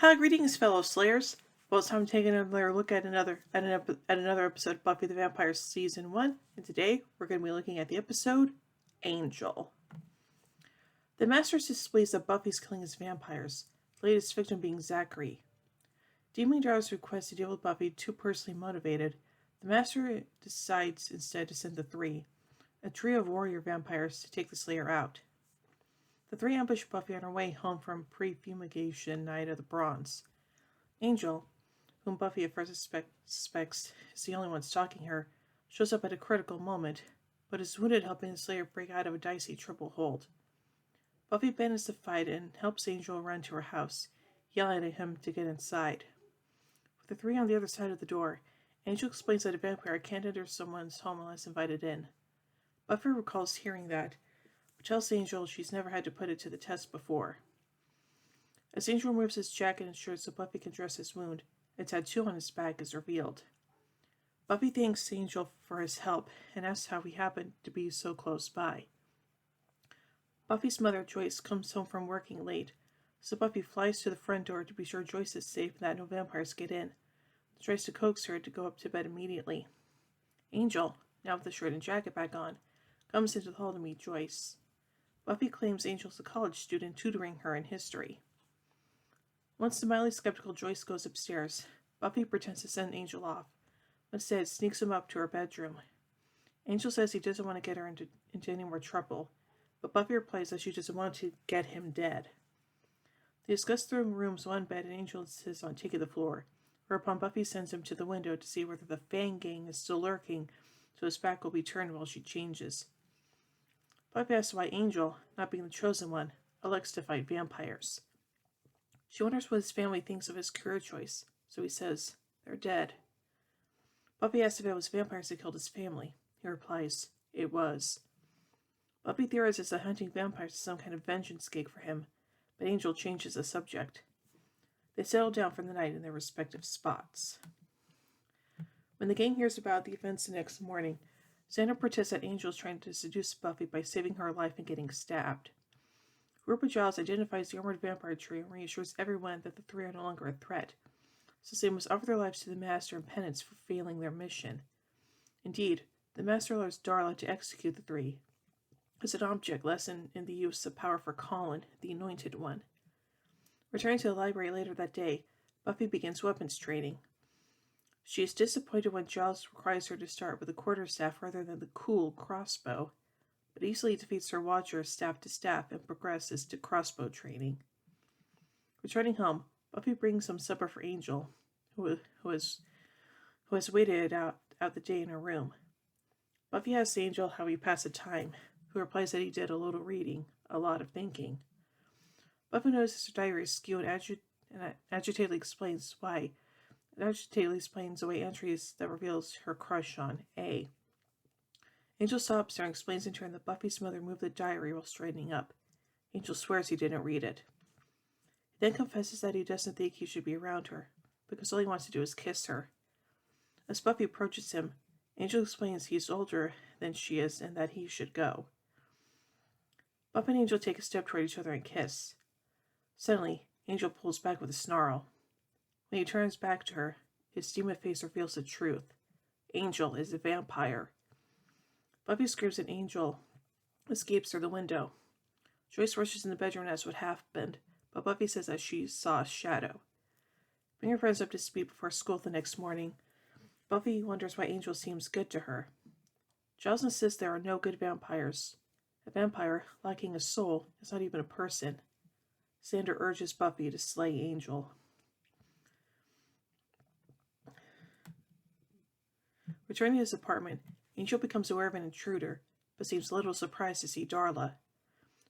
Hi, greetings, fellow Slayers. Well, it's time to take another look at another episode of Buffy the Vampire Season 1, and today we're going to be looking at the episode Angel. The Master's displays that Buffy's killing his vampires, the latest victim being Zachary. Deeming Darla's request to deal with Buffy too personally motivated, the Master decides instead to send the Three, a trio of warrior vampires, to take the Slayer out. The three ambush Buffy on her way home from pre-fumigation night of the Bronze. Angel, whom Buffy at first suspects is the only one stalking her, shows up at a critical moment, but is wounded, helping the Slayer break out of a dicey triple hold. Buffy abandons the fight and helps Angel run to her house, yelling at him to get inside. With the three on the other side of the door, Angel explains that a vampire can't enter someone's home unless invited in. Buffy recalls hearing that, but tells Angel she's never had to put it to the test before. As Angel removes his jacket and shirt so Buffy can dress his wound, a tattoo on his back is revealed. Buffy thanks Angel for his help and asks how he happened to be so close by. Buffy's mother, Joyce, comes home from working late, so Buffy flies to the front door to be sure Joyce is safe and that no vampires get in. She tries to coax her to go up to bed immediately. Angel, now with the shirt and jacket back on, comes into the hall to meet Joyce. Buffy claims Angel's a college student tutoring her in history. Once the mildly skeptical Joyce goes upstairs, Buffy pretends to send Angel off, but instead sneaks him up to her bedroom. Angel says he doesn't want to get her into any more trouble, but Buffy replies that she doesn't want to get him dead. They discuss throwing rooms one bed, and Angel insists on taking the floor, whereupon Buffy sends him to the window to see whether the Fang gang is still lurking, so his back will be turned while she changes. Buffy asks why Angel, not being the chosen one, elects to fight vampires. She wonders what his family thinks of his career choice, so he says, they're dead. Buffy asks if it was vampires that killed his family. He replies, it was. Buffy theorizes that hunting vampires is some kind of vengeance gig for him, but Angel changes the subject. They settle down for the night in their respective spots. When the gang hears about the events the next morning, Xander protests that Angel is trying to seduce Buffy by saving her life and getting stabbed. Rupert Giles identifies the armored vampire trio and reassures everyone that the three are no longer a threat, so they must offer their lives to the Master in penance for failing their mission. Indeed, the Master allows Darla to execute the three, as an object lesson in the use of power for Colin, the Anointed One. Returning to the library later that day, Buffy begins weapons training. She is disappointed when Giles requires her to start with a quarterstaff rather than the cool crossbow, but easily defeats her watcher staff to staff and progresses to crossbow training. Returning home, Buffy brings some supper for Angel, who has waited out the day in her room. Buffy asks Angel how he passed the time, who replies that he did a little reading, a lot of thinking. Buffy notices her diary is skewed and agitatedly explains why. It agitatedly explains away entries that reveals her crush on A. Angel stops her and explains in turn that Buffy's mother moved the diary while straightening up. Angel swears he didn't read it. He then confesses that he doesn't think he should be around her, because all he wants to do is kiss her. As Buffy approaches him, Angel explains he's older than she is and that he should go. Buffy and Angel take a step toward each other and kiss. Suddenly, Angel pulls back with a snarl. When he turns back to her, his demon face reveals the truth. Angel is a vampire. Buffy screams and Angel escapes through the window. Joyce rushes in the bedroom and asks what happened, but Buffy says that she saw a shadow. Bring her friends up to speed before school the next morning. Buffy wonders why Angel seems good to her. Giles insists there are no good vampires. A vampire, lacking a soul, is not even a person. Xander urges Buffy to slay Angel. Returning to his apartment, Angel becomes aware of an intruder, but seems a little surprised to see Darla.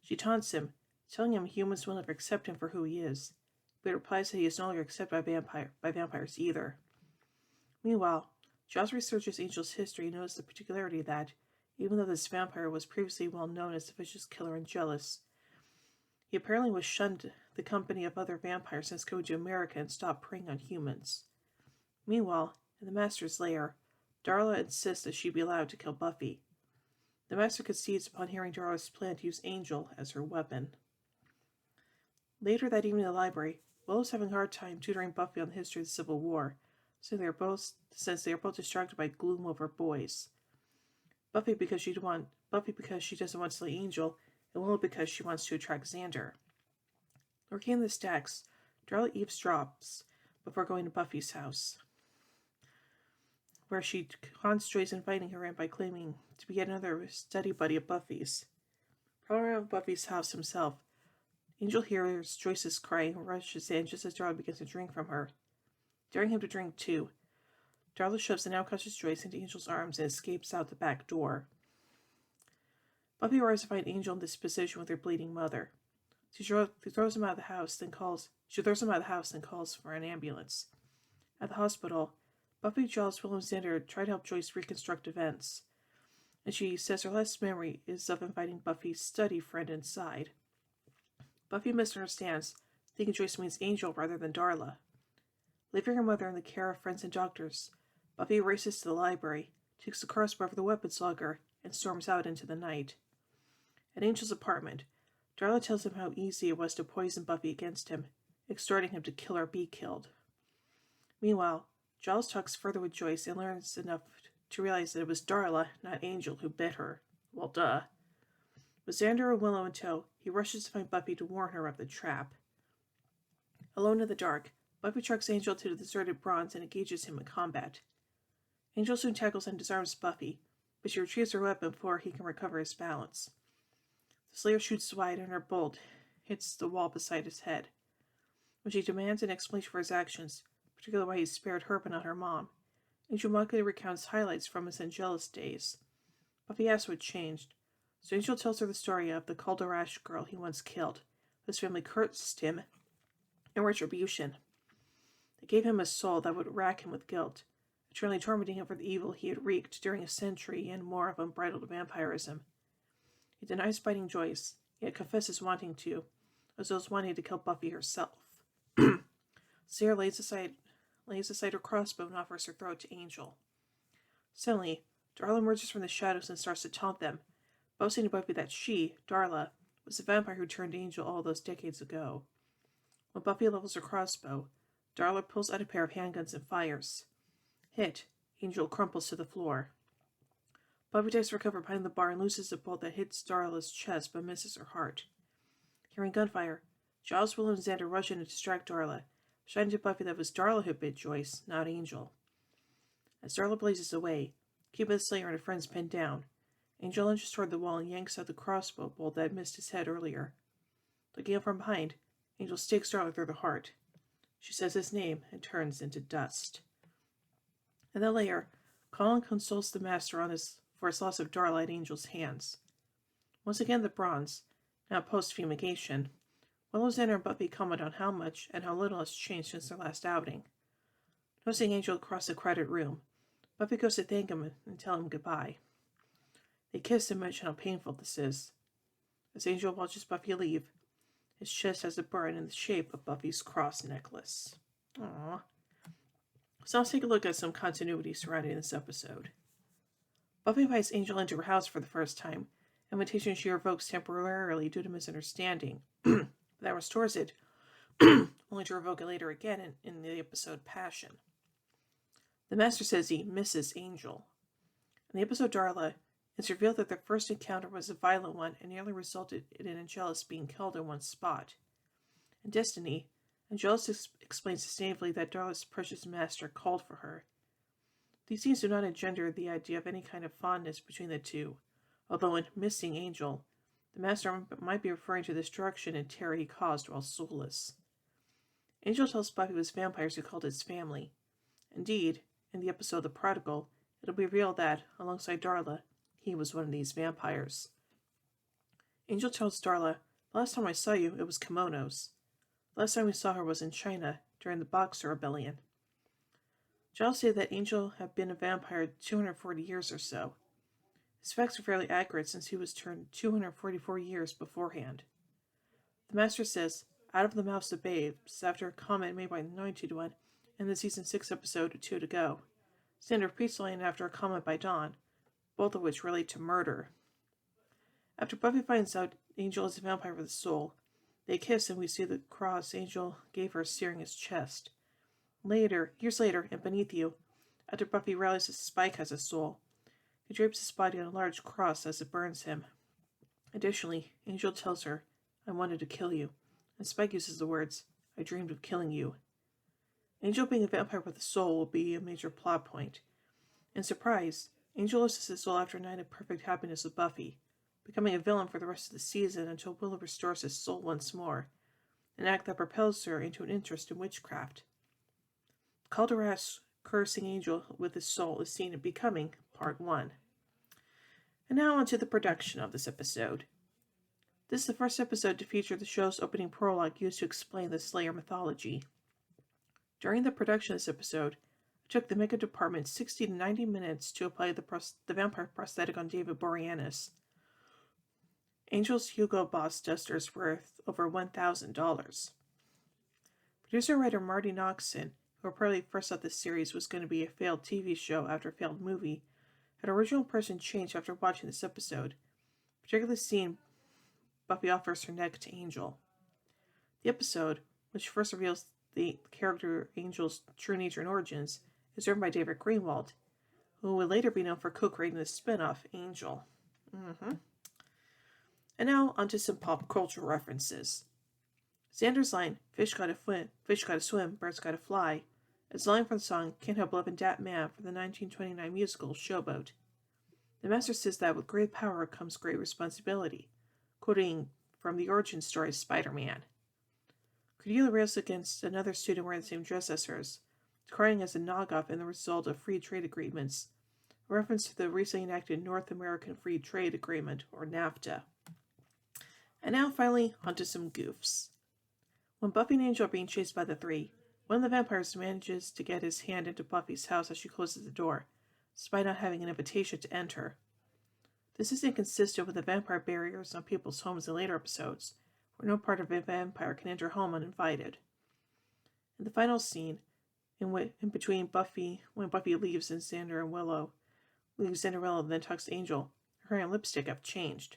She taunts him, telling him humans will never accept him for who he is, but replies that he is no longer accepted by vampires either. Meanwhile, Giles researches Angel's history and knows the particularity that, even though this vampire was previously well known as a vicious killer and jealous, he apparently was shunned the company of other vampires since going to America and stopped preying on humans. Meanwhile, in the Master's lair, Darla insists that she be allowed to kill Buffy. The Master concedes upon hearing Darla's plan to use Angel as her weapon. Later that evening in the library, Willow's having a hard time tutoring Buffy on the history of the Civil War, since they are both distracted by gloom over boys. Buffy because she doesn't want to slay Angel, and Willow because she wants to attract Xander. Lurking in the stacks, Darla eavesdrops before going to Buffy's house, where she haunts Joyce, inviting her in by claiming to be yet another study buddy of Buffy's. Prowler of Buffy's house himself, Angel hears Joyce's crying and rushes in just as Darla begins to drink from her. Daring him to drink too, Darla shoves the now unconscious Joyce into Angel's arms and escapes out the back door. Buffy arrives to find Angel in this position with her bleeding mother. She throws him out of the house, then calls for an ambulance. At the hospital, Buffy, Giles, Willow, and Xander try to help Joyce reconstruct events, and she says her last memory is of inviting Buffy's study friend inside. Buffy misunderstands, thinking Joyce means Angel rather than Darla. Leaving her mother in the care of friends and doctors, Buffy races to the library, takes the crossbow for the weapons locker, and storms out into the night. At Angel's apartment, Darla tells him how easy it was to poison Buffy against him, exhorting him to kill or be killed. Meanwhile, Giles talks further with Joyce and learns enough to realize that it was Darla, not Angel, who bit her. Well, duh. With Xander and Willow in tow, he rushes to find Buffy to warn her of the trap. Alone in the dark, Buffy trucks Angel to the deserted bronze and engages him in combat. Angel soon tackles and disarms Buffy, but she retrieves her weapon before he can recover his balance. The Slayer shoots wide and her bolt hits the wall beside his head. When she demands an explanation for his actions, particularly why he spared her but not her mom, Angel mockingly recounts highlights from his Angelus days. Buffy asks what changed, so Angel tells her the story of the Calderash girl he once killed, whose family cursed him in retribution. They gave him a soul that would rack him with guilt, eternally tormenting him for the evil he had wreaked during a century and more of unbridled vampirism. He denies biting Joyce, yet confesses wanting to, as well as wanting to kill Buffy herself. Sarah lays aside her crossbow and offers her throat to Angel. Suddenly, Darla emerges from the shadows and starts to taunt them, boasting to Buffy that she, Darla, was the vampire who turned Angel all those decades ago. When Buffy levels her crossbow, Darla pulls out a pair of handguns and fires. Hit, Angel crumples to the floor. Buffy tries to recover behind the bar and loses a bolt that hits Darla's chest but misses her heart. Hearing gunfire, Giles, Willow, and Xander rush in to distract Darla, shouting to Buffy that it was Darla who bit Joyce, not Angel. As Darla blazes away, keeping the Slayer and her friends pinned down, Angel lunges toward the wall and yanks out the crossbow bolt that had missed his head earlier. Looking up from behind, Angel stakes Darla through the heart. She says his name and turns into dust. In the lair, Colin consoles the Master for his loss of Darla at Angel's hands. Once again the bronze, now post-fumigation, Willow, Xander, and Buffy comment on how much and how little has changed since their last outing. Noticing Angel across the crowded room, Buffy goes to thank him and tell him goodbye. They kiss and mention how painful this is. As Angel watches Buffy leave, his chest has a burn in the shape of Buffy's cross necklace. Aww. So let's take a look at some continuity surrounding this episode. Buffy invites Angel into her house for the first time, an invitation she revokes temporarily due to misunderstanding. That restores it, only to revoke it later again in the episode Passion. The Master says he misses Angel. In the episode Darla, it's revealed that their first encounter was a violent one and nearly resulted in Angelus being killed in one spot. In Destiny, Angelus explains disdainfully that Darla's precious master called for her. These scenes do not engender the idea of any kind of fondness between the two, although in missing Angel, the Master might be referring to the destruction and terror he caused while soulless. Angel tells Buffy it was vampires who called his family. Indeed, in the episode The Prodigal, it'll be revealed that, alongside Darla, he was one of these vampires. Angel tells Darla, "Last time I saw you, it was kimonos. Last time we saw her was in China, during the Boxer Rebellion." Giles said that Angel had been a vampire 240 years or so. His facts are fairly accurate since he was turned 244 years beforehand. The Master says, "Out of the mouths of babes," after a comment made by the Anointed One in the Season 6 episode 2 to Go. Xander repeats the line after a comment by Dawn, both of which relate to murder. After Buffy finds out Angel is a vampire with a soul, They kiss and we see the cross Angel gave her searing his chest. Years later, and beneath you, after Buffy realizes Spike has a soul, he drapes his body on a large cross as it burns him. Additionally, Angel tells her, "I wanted to kill you," and Spike uses the words, "I dreamed of killing you." Angel being a vampire with a soul will be a major plot point. In surprise, Angel loses his soul after a night of perfect happiness with Buffy, becoming a villain for the rest of the season until Willow restores his soul once more, an act that propels her into an interest in witchcraft. Calderas cursing Angel with his soul is seen in Becoming, Part 1. And now onto the production of this episode. This is the first episode to feature the show's opening prologue used to explain the Slayer mythology. During the production of this episode, it took the makeup department 60 to 90 minutes to apply the vampire prosthetic on David Boreanaz. Angel's Hugo Boss duster is worth over $1,000. Producer-writer Marty Noxon, who reportedly first thought this series was going to be a failed TV show after a failed movie, had original person changed after watching this episode, particularly seeing Buffy offers her neck to Angel. The episode, which first reveals the character Angel's true nature and origins, is written by David Greenwald, who would later be known for co-creating the spin-off Angel. And now onto some pop culture references. Xander's line, "Fish gotta swim, birds gotta fly," is a line from the song "Can't Help Lovin' Dat Man" from the 1929 musical Showboat. The master says that with great power comes great responsibility, quoting from the origin story Spider-Man. Cordelia rails against another student wearing the same dress as hers, decrying as a knockoff and the result of free trade agreements, a reference to the recently enacted North American Free Trade Agreement, or NAFTA. And now finally, onto some goofs. When Buffy and Angel are being chased by the three, one of the vampires manages to get his hand into Buffy's house as she closes the door, despite not having an invitation to enter. This is inconsistent with the vampire barriers on people's homes in later episodes, where no part of a vampire can enter home uninvited. In the final scene, in between Buffy, when Buffy leaves and Xander and Willow leaves Cinderella and then talks to Angel, her hair and lipstick have changed.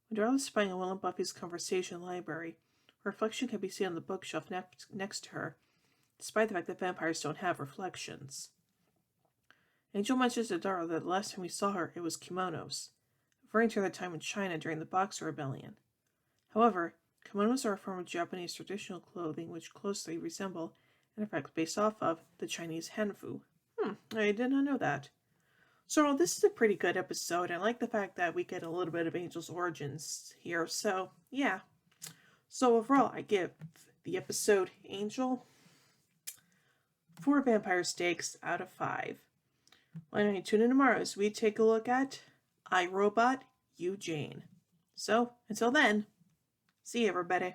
When Darla's spying on Will and Buffy's conversation library, her reflection can be seen on the bookshelf next to her, despite the fact that vampires don't have reflections. Angel mentions to Darla that the last time we saw her, it was kimonos, referring to their time in China during the Boxer Rebellion. However, kimonos are a form of Japanese traditional clothing which closely resemble, and in fact based off of, the Chinese hanfu. I did not know that. So this is a pretty good episode. I like the fact that we get a little bit of Angel's origins here. So, yeah. So overall, I give the episode Angel 4 vampire steaks out of 5. Why don't you tune in tomorrow as we take a look at I, Robot, You, Jane. So, until then, see you everybody.